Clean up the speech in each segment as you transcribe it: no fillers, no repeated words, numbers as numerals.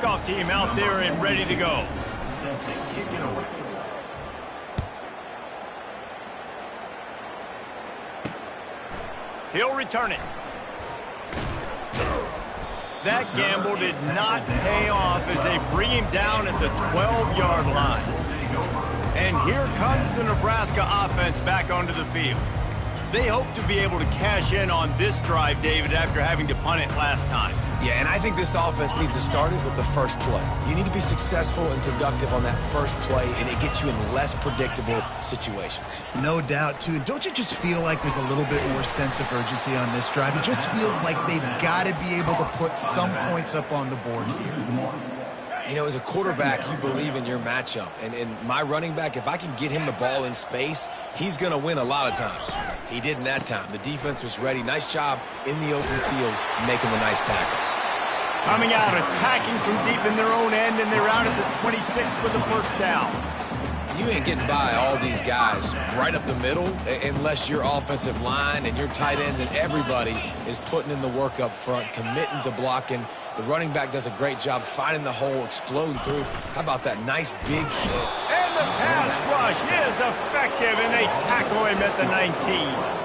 kickoff team out there and ready to go. He'll return it. That gamble did not pay off as they bring him down at the 12-yard line. And here comes the Nebraska offense back onto the field. They hope to be able to cash in on this drive, David, after having to punt it last time. Yeah, and I think this offense needs to start it with the first play. You need to be successful and productive on that first play, and it gets you in less predictable situations. No doubt, too. And don't you just feel like there's a little bit more sense of urgency on this drive? It just feels like they've got to be able to put some points up on the board here. You know, as a quarterback, you believe in your matchup. And my running back, if I can get him the ball in space, he's going to win a lot of times. He did in that time. The defense was ready. Nice job in the open field making the nice tackle. Coming out, attacking from deep in their own end, and they're out at the 26 with the first down. You ain't getting by all these guys right up the middle unless your offensive line and your tight ends and everybody is putting in the work up front, committing to blocking. The running back does a great job finding the hole, exploding through. How about that nice big hit? And the pass rush is effective, and they tackle him at the 19.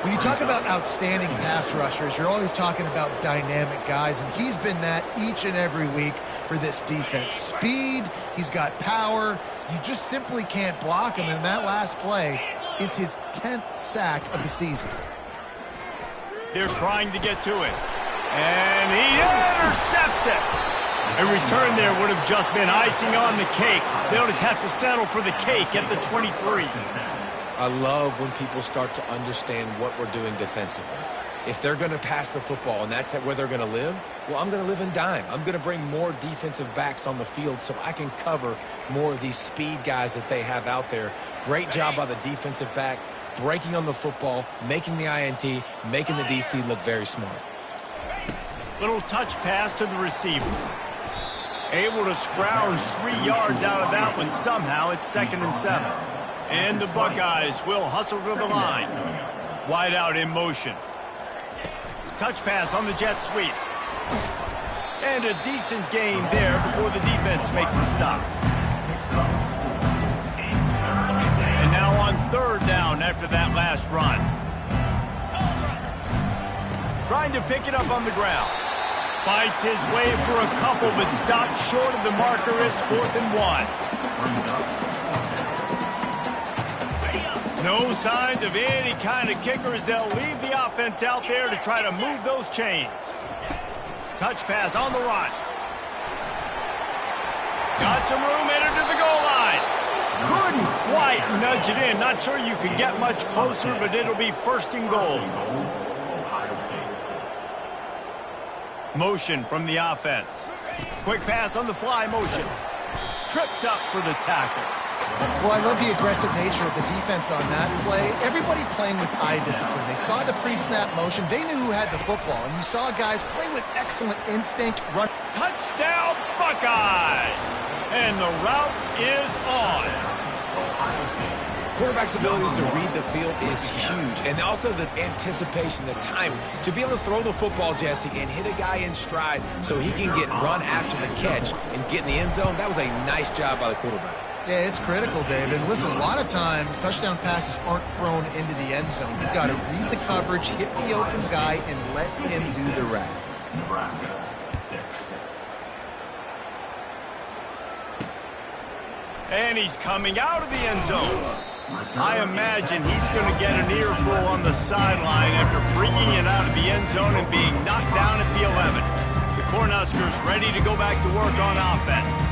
When you talk about outstanding pass rushers, you're always talking about dynamic guys, and he's been that each and every week for this defense. Speed, he's got power. You just simply can't block him, and that last play is his 10th sack of the season. They're trying to get to it, and he intercepts it. A return there would have just been icing on the cake. They'll just have to settle for the cake at the 23. I love when people start to understand what we're doing defensively. If they're going to pass the football and that's where they're going to live, well, I'm going to live in dime. I'm going to bring more defensive backs on the field so I can cover more of these speed guys that they have out there. Great job by the defensive back, breaking on the football, making the INT, making the DC look very smart. Little touch pass to the receiver. Able to scrounge 3 yards out of that one somehow. It's 2nd and 7. And the Buckeyes will hustle to the line. Wide out in motion. Touch pass on the jet sweep. And a decent gain there before the defense makes the stop. And now on 3rd down after that last run. Trying to pick it up on the ground. Fights his way for a couple, but stopped short of the marker. It's 4th and 1. No signs of any kind of kickers. They'll leave the offense out there to try to move those chains. Touch pass on the run. Got some room, entered to the goal line. Couldn't quite nudge it in. Not sure you could get much closer, but it'll be 1st and goal. Motion from the offense. Quick pass on the fly motion. Tripped up for the tackle. Well, I love the aggressive nature of the defense on that play. Everybody playing with eye discipline. They saw the pre-snap motion. They knew who had the football. And you saw guys play with excellent instinct. Run. Touchdown, Buckeyes! And the route is on. Quarterback's abilities to read the field is huge. And also the anticipation, the timing. To be able to throw the football, Jesse, and hit a guy in stride so he can get run after the catch and get in the end zone, that was a nice job by the quarterback. Yeah, it's critical, David. Listen, a lot of times touchdown passes aren't thrown into the end zone. You've got to read the coverage, hit the open guy, and let him do the rest. Nebraska 6. And he's coming out of the end zone. I imagine he's going to get an earful on the sideline after bringing it out of the end zone and being knocked down at the 11. The Cornhuskers ready to go back to work on offense.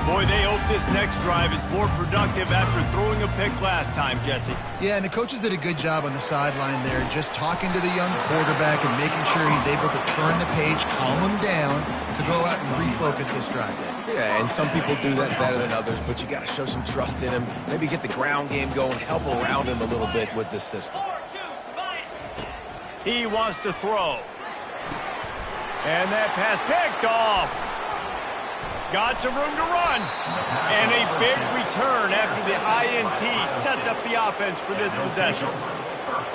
Boy, they hope this next drive is more productive after throwing a pick last time, Jesse. Yeah, and the coaches did a good job on the sideline there, just talking to the young quarterback and making sure he's able to turn the page, calm him down, to go out and refocus this drive. Yeah, and some people do that better than others, but you got to show some trust in him. Maybe get the ground game going, help around him a little bit with this system. He wants to throw. And that pass picked off. Got some room to run. And a big return after the INT sets up the offense for this possession.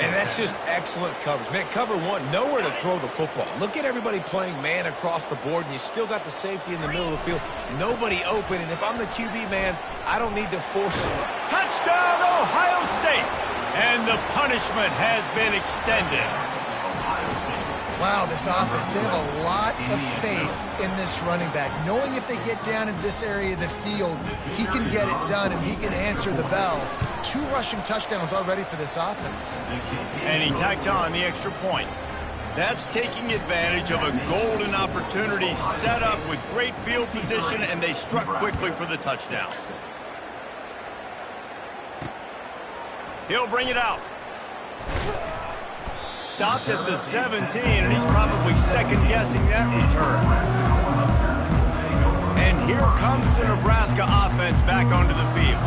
And that's just excellent coverage. Man, cover one, nowhere to throw the football. Look at everybody playing man across the board, and you still got the safety in the middle of the field. Nobody open, and if I'm the QB, man, I don't need to force it. Touchdown, Ohio State! And the punishment has been extended. Wow, this offense, they have a lot of faith in this running back. Knowing if they get down in this area of the field, he can get it done and he can answer the bell. 2 rushing touchdowns already for this offense. And he tacked on the extra point. That's taking advantage of a golden opportunity set up with great field position, and they struck quickly for the touchdown. He'll bring it out. Stopped at the 17, and he's probably second-guessing that return. And here comes the Nebraska offense back onto the field.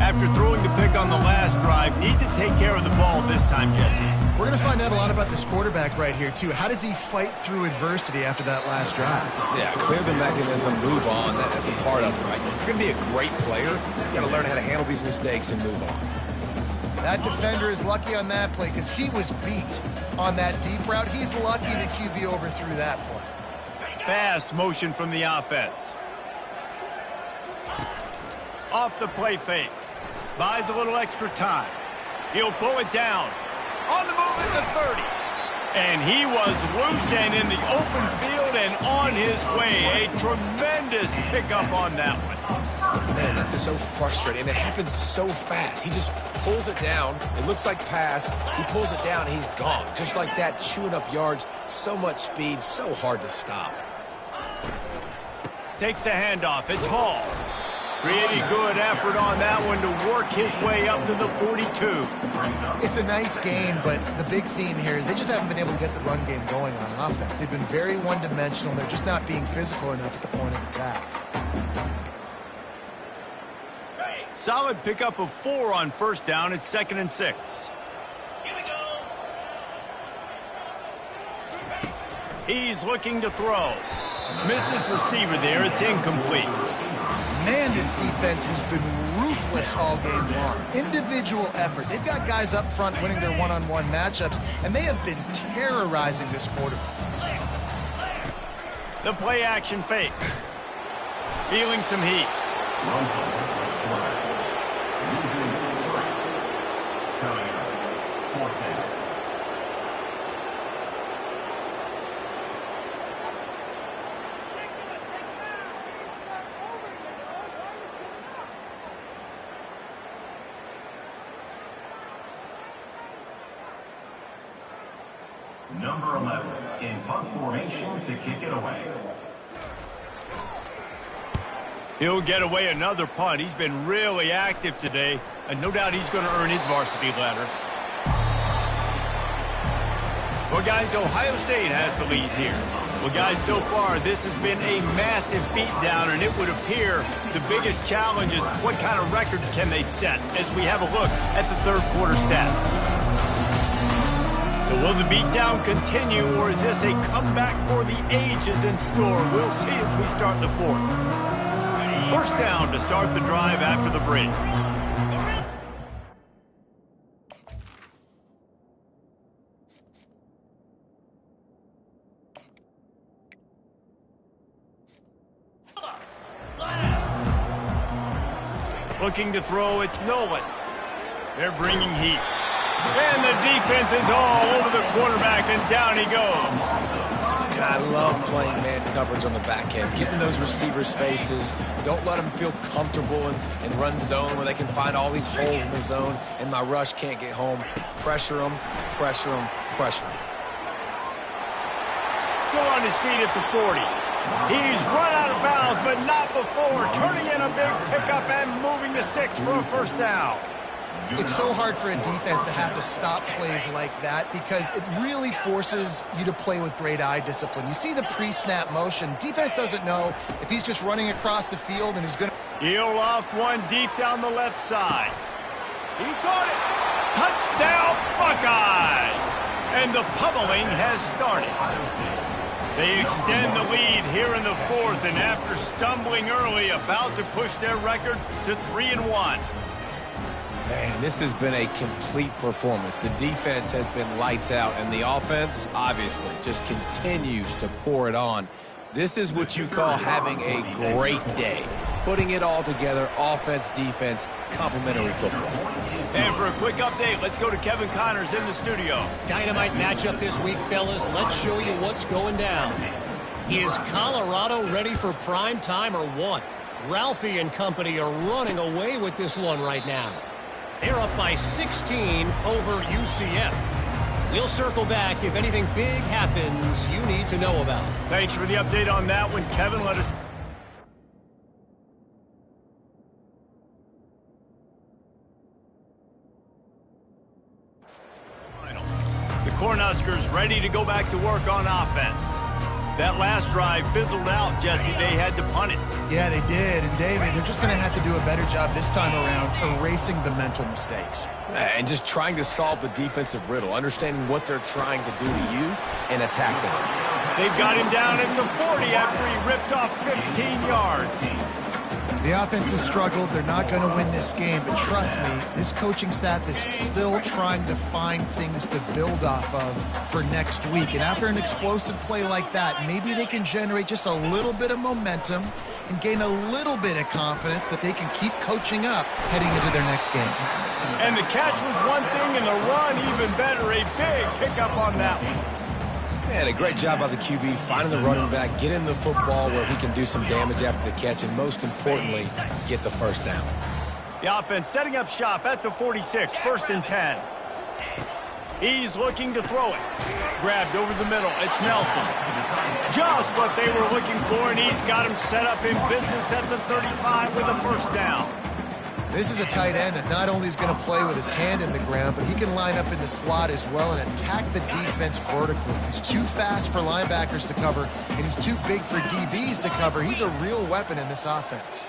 After throwing the pick on the last drive, need to take care of the ball this time, Jesse. We're going to find out a lot about this quarterback right here, too. How does he fight through adversity after that last drive? Yeah, clear the mechanism, move on. That's a part of it, right? If you're going to be a great player, you got to learn how to handle these mistakes and move on. That defender is lucky on that play because he was beat on that deep route. He's lucky the QB overthrew that point. Fast motion from the offense. Off the play fake. Buys a little extra time. He'll pull it down. On the move at the 30. And he was loose and in the open field and on his way. A tremendous pickup on that one. Man, that's so frustrating. And it happens so fast. He just pulls it down. It looks like pass. He pulls it down, and he's gone. Just like that, chewing up yards. So much speed, so hard to stop. Takes the handoff. It's Hall. Pretty good effort on that one to work his way up to the 42. It's a nice game, but the big theme here is they just haven't been able to get the run game going on offense. They've been very one-dimensional. They're just not being physical enough at the point of attack. Solid pickup of 4 on first down. It's 2nd and 6. Here we go. He's looking to throw. Missed his receiver there. It's incomplete. Man, this defense has been ruthless all game long. Individual effort. They've got guys up front winning their one-on-one matchups, and they have been terrorizing this quarterback. The play action fake. Feeling some heat. Number 11 in punt formation to kick it away. He'll get away another punt. He's been really active today, and no doubt he's going to earn his varsity letter. Well, guys, Ohio State has the lead here. Well, guys, so far, this has been a massive beatdown, and it would appear the biggest challenge is what kind of records can they set as we have a look at the third quarter stats. So will the beatdown continue, or is this a comeback for the ages in store? We'll see as we start the fourth. First down to start the drive after the break. Looking to throw, it's Nolan. They're bringing heat. And the defense is all over the quarterback, and down he goes. And I love playing man coverage on the back end, getting those receivers' faces. Don't let them feel comfortable and run zone where they can find all these holes in the zone, and my rush can't get home. Pressure them, pressure them, pressure them. Still on his feet at the 40. He's run out of bounds, but not before. Turning in a big pickup and moving the sticks for a first down. It's so hard for a defense to have to stop plays like that because it really forces you to play with great eye discipline. You see the pre-snap motion. Defense doesn't know if he's just running across the field and is going to... He'll loft one deep down the left side. He caught it. Touchdown, Buckeyes! And the pummeling has started. They extend the lead here in the fourth, and after stumbling early, about to push their record to 3-1. Man, this has been a complete performance. The defense has been lights out, and the offense, obviously, just continues to pour it on. This is what you call having a great day. Putting it all together, offense, defense, complementary football. And for a quick update, let's go to Kevin Connors in the studio. Dynamite matchup this week, fellas. Let's show you what's going down. Is Colorado ready for prime time or what? Ralphie and company are running away with this one right now. They're up by 16 over UCF. We'll circle back if anything big happens you need to know about. Thanks for the update on that one, Kevin. Let us... The Cornhuskers ready to go back to work on offense. That last drive fizzled out, Jesse. They had to punt it. Yeah, they did. And, David, they're just going to have to do a better job this time around erasing the mental mistakes. And just trying to solve the defensive riddle, understanding what they're trying to do to you and attack them. They've got him down at the 40 after he ripped off 15 yards. The offense has struggled. They're not going to win this game, but trust me, this coaching staff is still trying to find things to build off of for next week. And after an explosive play like that, maybe they can generate just a little bit of momentum and gain a little bit of confidence that they can keep coaching up heading into their next game. And the catch was one thing, and the run even better. A big pickup on that one. Man, a great job by the QB, finding the running back, getting the football where he can do some damage after the catch, and most importantly, get the first down. The offense setting up shop at the 46, 1st and 10. He's looking to throw it. Grabbed over the middle. It's Nelson. Just what they were looking for, and he's got him set up in business at the 35 with a first down. This is a tight end that not only is going to play with his hand in the ground, but he can line up in the slot as well and attack the defense vertically. He's too fast for linebackers to cover, and he's too big for DBs to cover. He's a real weapon in this offense.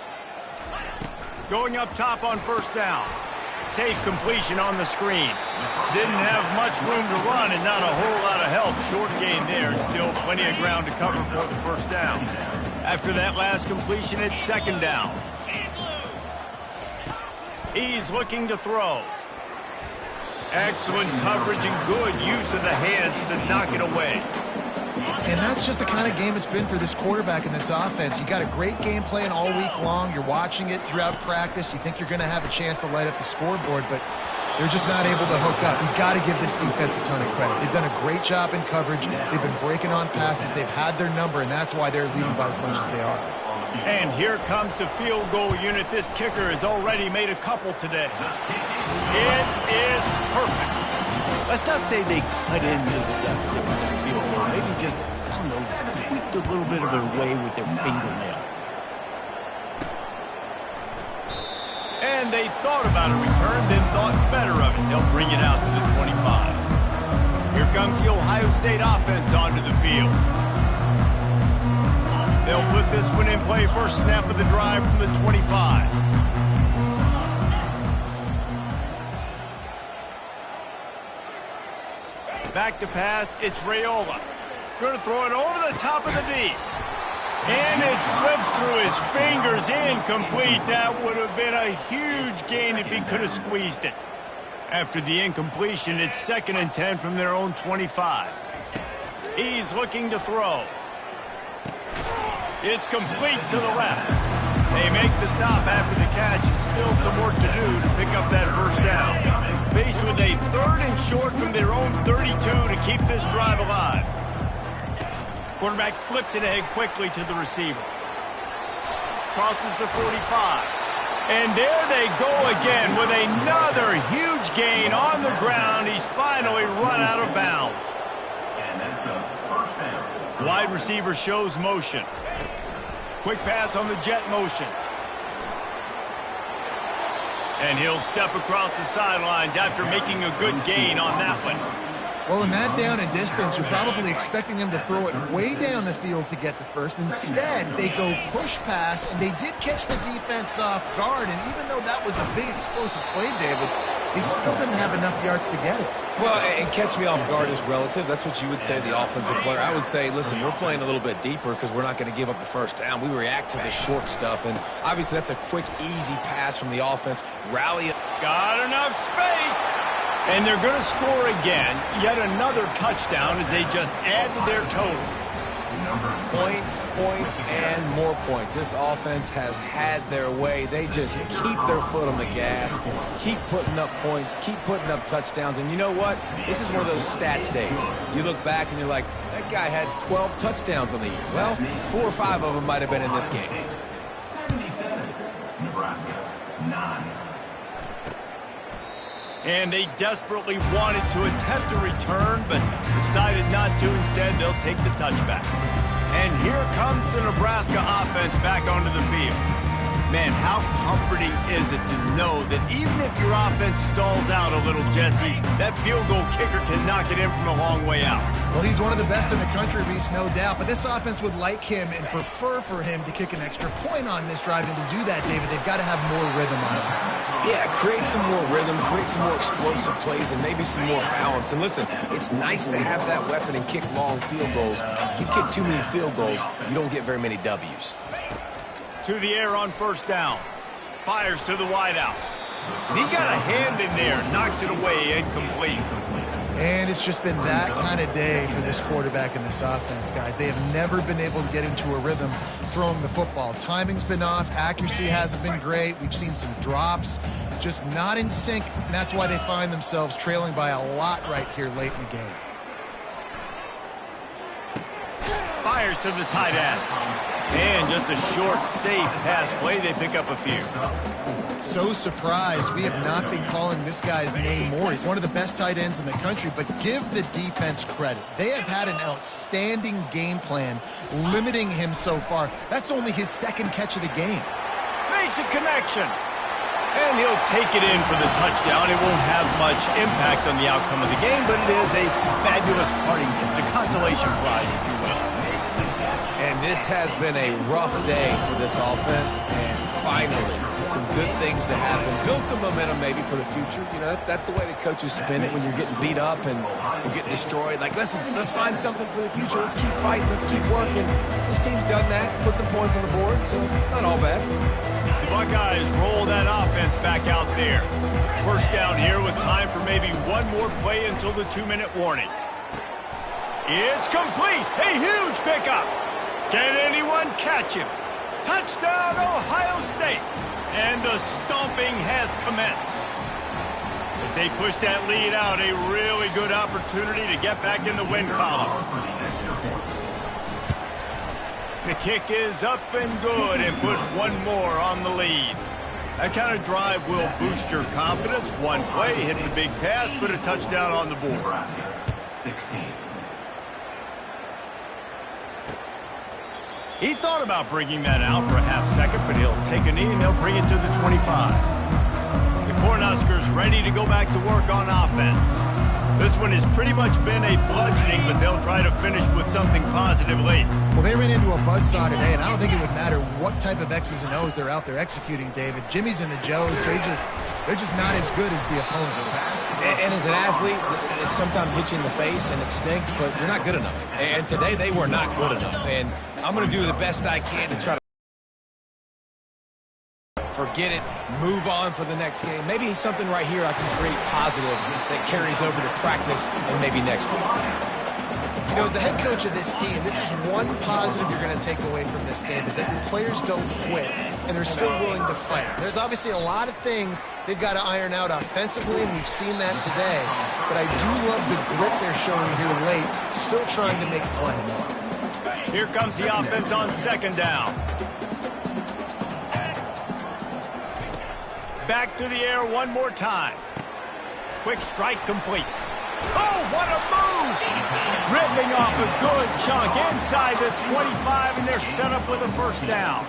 Going up top on first down. Safe completion on the screen. Didn't have much room to run and not a whole lot of help. Short gain there and still plenty of ground to cover for the first down. After that last completion, it's 2nd down. He's looking to throw. Excellent coverage and good use of the hands to knock it away. And that's just the kind of game it's been for this quarterback in this offense. You got a great game plan all week long. You're watching it throughout practice. You think you're going to have a chance to light up the scoreboard, but they're just not able to hook up. You've got to give this defense a ton of credit. They've done a great job in coverage. They've been breaking on passes. They've had their number, and that's why they're leading by as much as they are. And here comes the field goal unit. This kicker has already made a couple today. It is perfect. Let's not say they cut into the field goal. Maybe just, I don't know, tweaked a little bit of it away with their fingernail. And they thought about a return, then thought better of it. They'll bring it out to the 25. Here comes the Ohio State offense onto the field. They'll put this one in play. First snap of the drive from the 25. Back to pass. It's Raiola. Going to throw it over the top of the D. And it slips through his fingers, incomplete. That would have been a huge gain if he could have squeezed it. After the incompletion, it's 2nd and 10 from their own 25. He's looking to throw. It's complete to the left. They make the stop after the catch, and still some work to do to pick up that first down. Faced with a 3rd and short from their own 32 to keep this drive alive. Quarterback flips it ahead quickly to the receiver. Crosses the 45. And there they go again with another huge gain on the ground. He's finally run out of bounds. And that's a first down. Wide receiver shows motion. Quick pass on the jet motion. And he'll step across the sidelines after making a good gain on that one. Well, in that down and distance, you're probably expecting him to throw it way down the field to get the first. Instead, they go push pass, and they did catch the defense off guard. And even though that was a big explosive play, David, he still didn't have enough yards to get it. Well, and catch me off guard is relative. That's what you would say, the offensive player. I would say, listen, we're playing a little bit deeper because we're not going to give up the first down. We react to the short stuff, and obviously that's a quick, easy pass from the offense. Rally. Got enough space. And they're going to score again. Yet another touchdown as they just add to their total. Points, points, and more points. This offense has had their way. They just keep their foot on the gas, keep putting up points, keep putting up touchdowns. And you know what? This is one of those stats days. You look back and you're like, that guy had 12 touchdowns on the year. Well, 4 or 5 of them might have been in this game. 77, Nebraska, 9. And they desperately wanted to attempt a return, but decided not to. Instead, they'll take the touchback. And here comes the Nebraska offense back onto the field. Man, how comforting is it to know that even if your offense stalls out a little, Jesse, that field goal kicker can knock it in from a long way out. Well, he's one of the best in the country, Reese, no doubt. But this offense would like him and prefer for him to kick an extra point on this drive. And to do that, David, they've got to have more rhythm on offense. Yeah, create some more rhythm, create some more explosive plays, and maybe some more balance. And listen, it's nice to have that weapon and kick long field goals. If you kick too many field goals, you don't get very many W's. To the air on first down. Fires to the wideout. He got a hand in there, knocks it away, incomplete. And it's just been that kind of day for this quarterback and this offense, guys. They have never been able to get into a rhythm throwing the football. Timing's been off. Accuracy hasn't been great. We've seen some drops. Just not in sync, and that's why they find themselves trailing by a lot right here late in the game. Fires to the tight end. And just a short, safe pass play. They pick up a few. So surprised we have not been calling this guy's name more. He's one of the best tight ends in the country, but give the defense credit. They have had an outstanding game plan limiting him so far. That's only his second catch of the game. Makes a connection. And he'll take it in for the touchdown. It won't have much impact on the outcome of the game, but it is a fabulous parting gift, a consolation prize, if you will. And this has been a rough day for this offense, and finally, some good things to happen. Build some momentum maybe for the future. You know, that's the way the coaches spin it when you're getting beat up and you're getting destroyed. Like, let's find something for the future. Let's keep fighting. Let's keep working. This team's done that, put some points on the board, so it's not all bad. The Buckeyes roll that offense back out there. First down here with time for maybe one more play until the 2-minute warning. It's complete. A huge pickup. Can anyone catch him? Touchdown, Ohio State. And the stomping has commenced. As they push that lead out, a really good opportunity to get back in the win column. The kick is up and good and put one more on the lead. That kind of drive will boost your confidence. One play, hit the big pass, put a touchdown on the board. Nebraska, 16. He thought about bringing that out for a half second, but he'll take a knee and they'll bring it to the 25. The Cornhuskers ready to go back to work on offense. This one has pretty much been a bludgeoning, but they'll try to finish with something positive late. Well, they ran into a buzzsaw today, and I don't think it would matter what type of X's and O's they're out there executing, David. Jimmy's and the Joes, they're just not as good as the opponents. And as an athlete, it sometimes hits you in the face and it stinks, but you're not good enough. And today they were not good enough. And I'm going to do the best I can to try to forget it, move on for the next game. Maybe something right here I can create positive that carries over to practice and maybe next week. You know, as the head coach of this team, this is one positive you're going to take away from this game, is that your players don't quit, and they're still willing to fight. There's obviously a lot of things they've got to iron out offensively, and we've seen that today. But I do love the grit they're showing here late, still trying to make plays. Here comes the offense on second down. Back to the air one more time. Quick strike complete. Oh, what a move! Ripping off a good chunk inside the 25, and they're set up with a first down.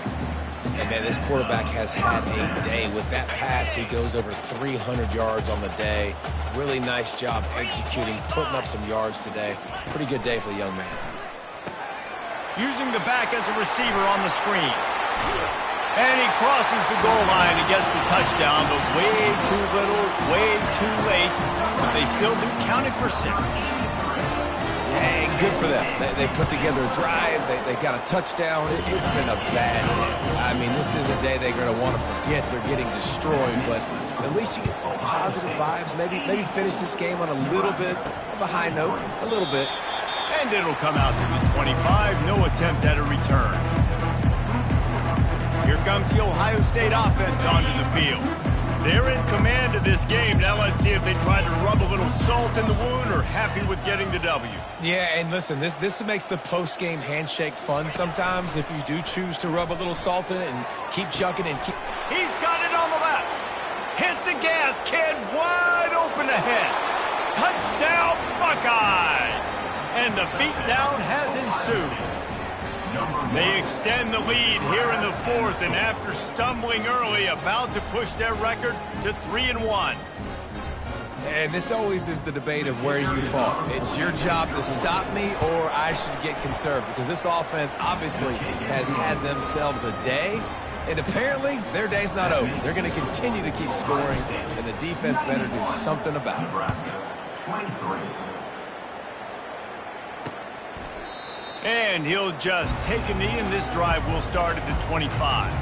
And man, this quarterback has had a day. With that pass, he goes over 300 yards on the day. Really nice job executing, putting up some yards today. Pretty good day for the young man. Using the back as a receiver on the screen. And he crosses the goal line and gets the touchdown, but way too little, way too late. But they still do count it for 6. Hey, good for them. They put together a drive. They got a touchdown. It's been a bad day. I mean, this is a day they're going to want to forget. They're getting destroyed, but at least you get some positive vibes. Maybe finish this game on a little bit of a high note, a little bit. And it'll come out to the 25. No attempt at a return. Here comes the Ohio State offense onto the field. They're in command of this game. Now let's see if they try to rub a little salt in the wound or happy with getting the W. Yeah, and listen, this makes the post-game handshake fun sometimes if you do choose to rub a little salt in it and keep chucking and keep... He's got it on the left. Hit the gas, kid. Wide open ahead. Touchdown, Buckeyes. And the beatdown has ensued. They extend the lead here in the 4th, and after stumbling early, about to push their record to 3-1. And this always is the debate of where you fall. It's your job to stop me, or I should get conserved, because this offense obviously has had themselves a day, and apparently their day's not over. They're going to continue to keep scoring, and the defense better do something about it. 23. And he'll just take a knee, and this drive will start at the 25.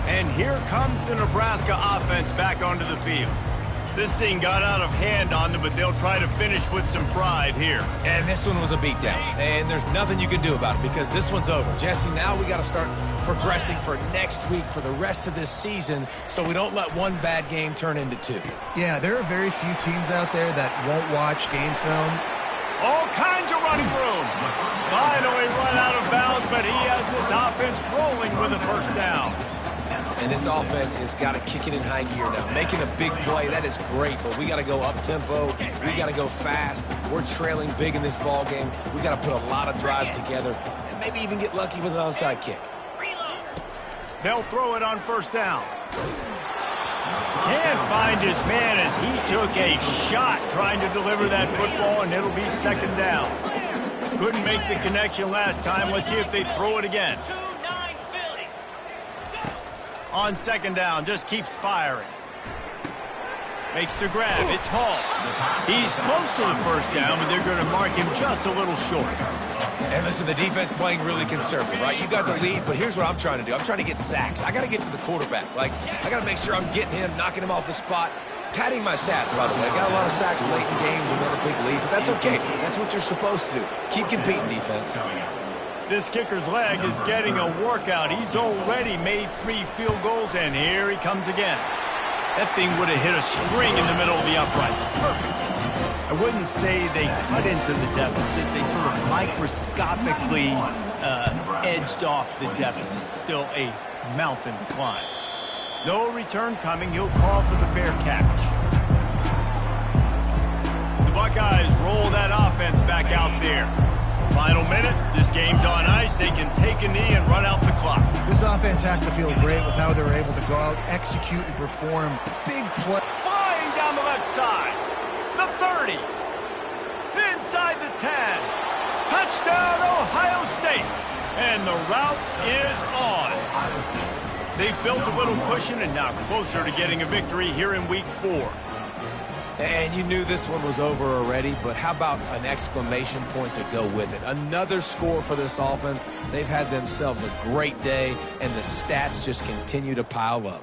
And here comes the Nebraska offense back onto the field. This thing got out of hand on them, but they'll try to finish with some pride here. And this one was a beatdown, and there's nothing you can do about it because this one's over. Jesse, now we got to start progressing for next week, for the rest of this season, so we don't let one bad game turn into 2. Yeah, there are very few teams out there that won't watch game film. All kinds of running room. Finally run out of bounds, but he has this offense rolling with a first down. And this offense has got to kick it in high gear now. Making a big play, that is great, but we got to go up-tempo. We got to go fast. We're trailing big in this ball game. We got to put a lot of drives together and maybe even get lucky with an onside kick. They'll throw it on first down. Can't find his man as he took a shot trying to deliver that football, and it'll be second down. Couldn't make the connection last time. Let's see if they throw it again. On second down, just keeps firing. Makes the grab. It's Hall. He's close to the first down, but they're going to mark him just a little short. And listen, the defense playing really conservative, right? You got the lead, but here's what I'm trying to do. I'm trying to get sacks. I got to get to the quarterback. Like, I got to make sure I'm getting him, knocking him off the spot. Padding my stats, by the way. Got a lot of sacks late in games and we had a big lead, but that's okay. That's what you're supposed to do. Keep competing, defense. This kicker's leg is getting a workout. He's already made 3 field goals, and here he comes again. That thing would have hit a string in the middle of the uprights. Perfect. I wouldn't say they cut into the deficit. They sort of microscopically edged off the deficit. Still a mountain to climb. No return coming. He'll call for the fair catch. The Buckeyes roll that offense back out there. Final minute. This game's on ice. They can take a knee and run out the clock. This offense has to feel great with how they're able to go out, execute, and perform big play. Flying down the left side. The 30. Inside the 10. Touchdown, Ohio State. And the route is on. They've built a little cushion and now closer to getting a victory here in week 4. And you knew this one was over already, but how about an exclamation point to go with it? Another score for this offense. They've had themselves a great day, and the stats just continue to pile up.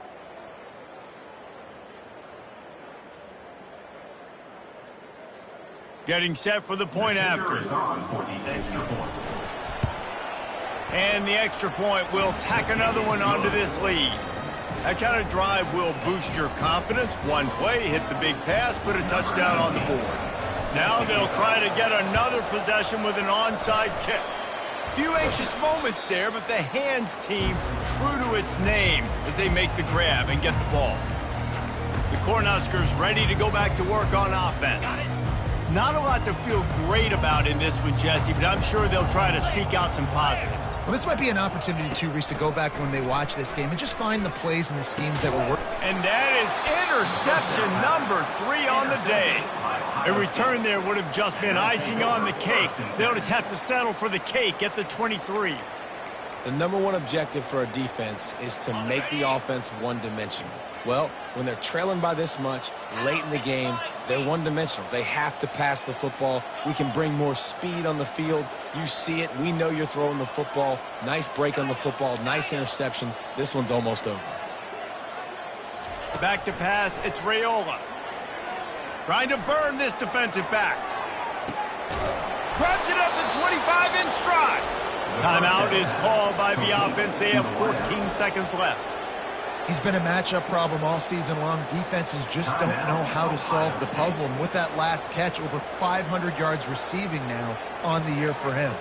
Getting set for the point after. And the extra point will tack another one onto this lead. That kind of drive will boost your confidence. One play, hit the big pass, put a touchdown on the board. Now they'll try to get another possession with an onside kick. Few anxious moments there, but the hands team true to its name as they make the grab and get the ball. The Cornhuskers ready to go back to work on offense. Not a lot to feel great about in this one, Jesse, but I'm sure they'll try to seek out some positives. Well, this might be an opportunity, too, Reese, to go back when they watch this game and just find the plays and the schemes that were working. And that is interception number 3 on the day. A return there would have just been icing on the cake. They'll just have to settle for the cake at the 23. The number one objective for a defense is to make the offense one-dimensional. Well, when they're trailing by this much late in the game, they're one-dimensional. They have to pass the football. We can bring more speed on the field. You see it. We know you're throwing the football. Nice break on the football. Nice interception. This one's almost over. Back to pass. It's Raiola. Trying to burn this defensive back. Grabs it up to 25 in stride. Timeout is called by the offense. They have 14 seconds left. He's been a matchup problem all season long. Defenses just don't know how to solve the puzzle. And with that last catch, over 500 yards receiving now on the year for him.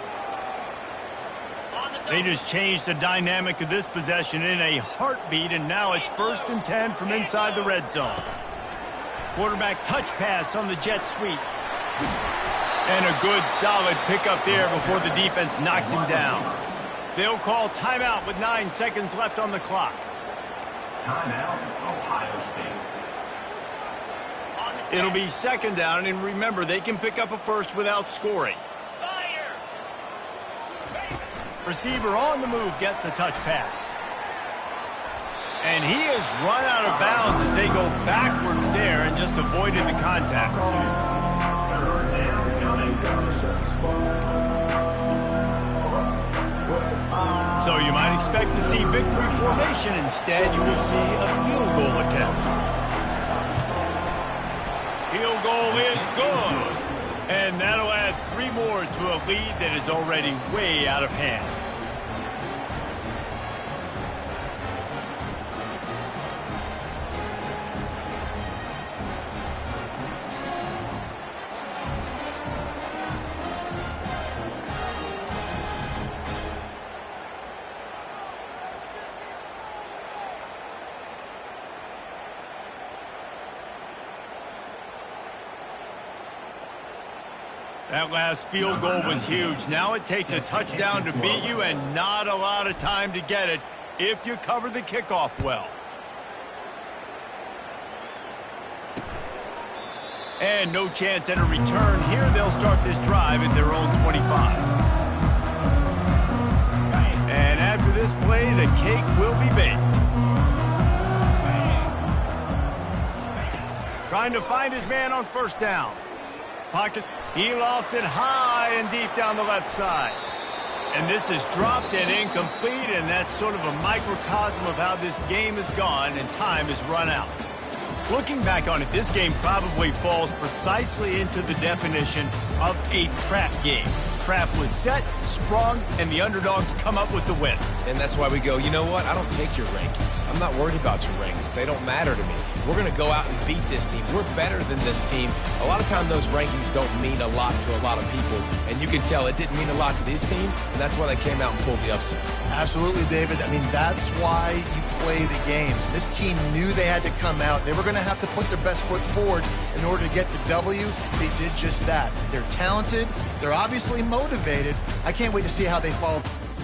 They just changed the dynamic of this possession in a heartbeat, and now it's 1st and 10 from inside the red zone. Quarterback touch pass on the jet sweep. And a good, solid pickup there before the defense knocks him down. They'll call timeout with 9 seconds left on the clock. Timeout, Ohio State. It'll be 2nd down, and remember, they can pick up a first without scoring. Receiver on the move gets the touch pass. And he is run out of bounds as they go backwards there and just avoided the contact. So you might expect to see victory formation. Instead, you will see a field goal attempt. Field goal is good. And that'll add 3 more to a lead that is already way out of hand. That last field goal was huge. Now it takes a touchdown to beat you and not a lot of time to get it if you cover the kickoff well. And no chance at a return here. They'll start this drive at their own 25. And after this play, the cake will be baked. Trying to find his man on 1st down. Pocket. He lofts it high and deep down the left side. And this is dropped and incomplete, and that's sort of a microcosm of how this game has gone and time has run out. Looking back on it, this game probably falls precisely into the definition of a trap game. Trap was set, sprung, and the underdogs come up with the win. And that's why we go, you know what? I don't take your rankings. I'm not worried about your rankings. They don't matter to me. We're going to go out and beat this team. We're better than this team. A lot of times those rankings don't mean a lot to a lot of people. And you can tell it didn't mean a lot to this team, and that's why they came out and pulled the upset. Absolutely, David. I mean, that's why you play the games. This team knew they had to come out. They were going to have to put their best foot forward in order to get the W. They did just that. They're talented. They're obviously motivated. I can't wait to see how they follow